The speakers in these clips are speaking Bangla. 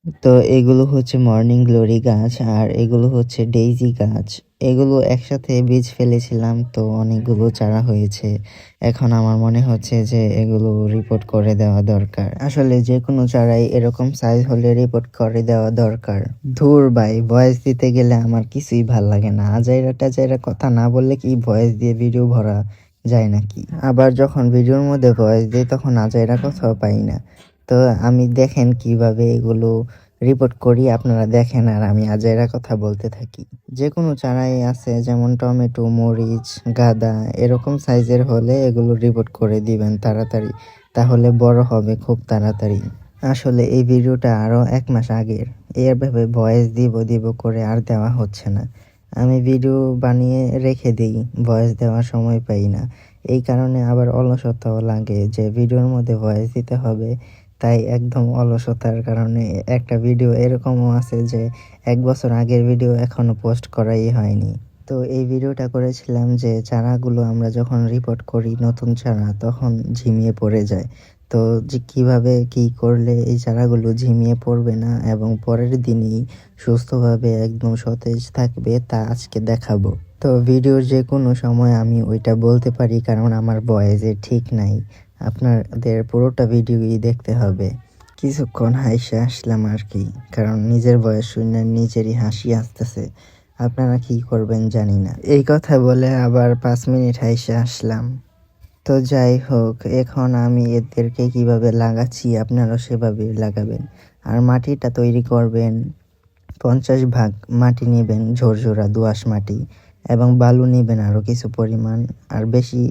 তো এগুলো হচ্ছে মর্নিং গ্লোরি গাছ আর এগুলো হচ্ছে ডেইজি গাছ। এগুলো একসাথে বীজ ফেলেছিলাম, তো অনেকগুলো চারা হয়েছে। এখন আমার মনে হচ্ছে যে এগুলো রিপোর্ট করে দেওয়া দরকার। আসলে যে কোনো চারাই এরকম সাইজ হলে রিপোর্ট করে দেওয়া দরকার। ধুর ভাই, ভয়েস দিতে গেলে আমার কিছুই ভাল লাগে না। আজাইরা টাজাইরা কথা না বললে কি ভয়েস দিয়ে ভিডিও ভরা যায় নাকি? আবার যখন ভিডিওর মধ্যে ভয়েস দিই তখন আজাইরা কথাও পাই না। তো আমি দেখেন কিভাবে এগুলো রিপোর্ট করি, আপনারা দেখেন আর আমি আজাইরা কথা বলতে থাকি। যে কোনো চারাই আছে, যেমন টমেটো, মরিচ, গাঁদা এরকম সাইজের হলে এগুলো রিপোর্ট করে দিবেন তাড়াতাড়ি, তাহলে বড় হবে খুব তাড়াতাড়ি। আসলে এই ভিডিওটা আরও 1 মাস আগের, এভাবে ভয়েস দিব করে আর দেওয়া হচ্ছে না। আমি ভিডিও বানিয়ে রেখে দিই, ভয়েস দেওয়ার সময় পাই না। এই কারণে আবার অলসতাও লাগে যে ভিডিওর মধ্যে ভয়েস দিতে হবে, তাই একদম অলসতার কারণে একটা ভিডিও এরকমও আছে যে 1 বছর আগের ভিডিও এখনও পোস্ট করাই হয়নি। তো এই ভিডিওটা করেছিলাম যে চারাগুলো আমরা যখন রিপোর্ট করি নতুন চারা, তখন ঝিমিয়ে পড়ে যায়। তো যে কীভাবে কী করলে এই চারাগুলো ঝিমিয়ে পড়বে না এবং পরের দিনেই সুস্থভাবে একদম সতেজ থাকবে, তা আজকে দেখাবো। তো ভিডিওর যে কোনো সময় আমি ওইটা বলতে পারি, কারণ আমার ভয়েসে ঠিক নাই। আপনাদের পুরোটা ভিডিওই দেখতে হবে। কিছুক্ষণ হাইসে আসলাম আর কি, কারণ নিজের ভয়েস শুনে নিজেরই হাসি আসতেছে। আপনারা কি করবেন জানি না। এই কথা বলে আবার 5 মিনিট হাইসে আসলাম। তো যাই হোক, এখন আমি এদেরকে কিভাবে লাগাচ্ছি আপনারাও সেভাবে লাগাবেন। আর মাটিটা তৈরি করবেন, 50 ভাগ মাটি নেবেন, ঝরঝরা দোআঁশ মাটি, এবং বালু নেবেন আরও কিছু পরিমাণ। আর বেশি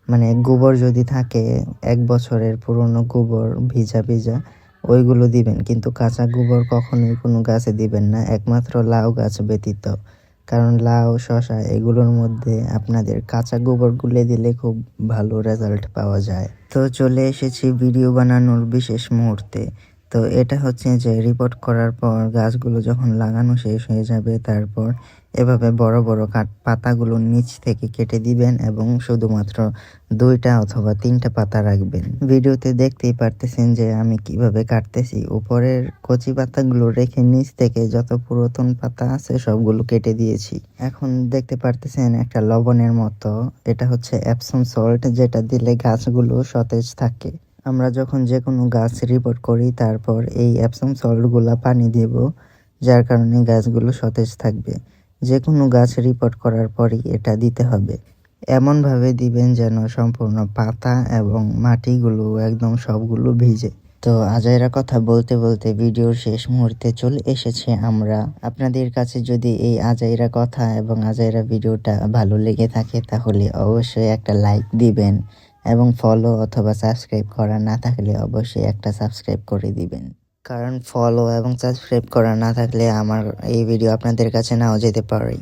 মানে গোবর যদি থাকে, 1 বছরের পুরনো গোবর ভিজা ভিজা, ওইগুলো দিবেন। কিন্তু কাঁচা গোবর কখনোই কোনো গাছে দিবেন না, একমাত্র লাউ গাছ ব্যতীত। কারণ লাউ, শসা এগুলোর মধ্যে আপনাদের কাঁচা গোবর গুলে দিলে খুব ভালো রেজাল্ট পাওয়া যায়। তো চলে এসেছি ভিডিও বানানোর বিশেষ মুহূর্তে। তো এটা হচ্ছে যে রিপোর্ট করার পর গাছগুলো যখন লাগানো শেষ হয়ে যাবে, তারপর এভাবে বড় বড় পাতাগুলো নিচ থেকে কেটে দিবেন এবং শুধুমাত্র 2টা অথবা 3টা পাতা রাখবেন। ভিডিওতে দেখতেই পারতেছেন যে আমি কিভাবে কাটতেছি। উপরের কচি পাতাগুলো রেখে নিচ থেকে যত পুরাতন পাতা আছে সবগুলো কেটে দিয়েছি। এখন দেখতে পারতেছেন একটা লবণের মতো, এটা হচ্ছে এপসম সল্ট, যেটা দিলে গাছগুলো সতেজ থাকে। আমরা যখন যে কোনো গাছ রিপোর্ট করি, তারপর এই এপসম সল্টগুলা পানি দেব, যার কারণে গাছগুলো সতেজ থাকবে। যে কোনো গাছ রিপোর্ট করার পরই এটা দিতে হবে। এমনভাবে দিবেন যেন সম্পূর্ণ পাতা এবং মাটিগুলো একদম সবগুলো ভিজে। তো আজাইরা কথা বলতে বলতে ভিডিওর শেষ মুহূর্তে চলে এসেছি আমরা। আপনাদের কাছে যদি এই আজাইরা কথা এবং আজাইরা ভিডিওটা ভালো লেগে থাকে, তাহলে অবশ্যই একটা লাইক দিবেন এবং ফলো অথবা সাবস্ক্রাইব করা না থাকলে অবশ্যই একটা সাবস্ক্রাইব করে দিবেন। কারণ ফলো এবং সাবস্ক্রাইব করা না থাকলে আমার এই ভিডিও আপনাদের কাছে নাও যেতে পারে।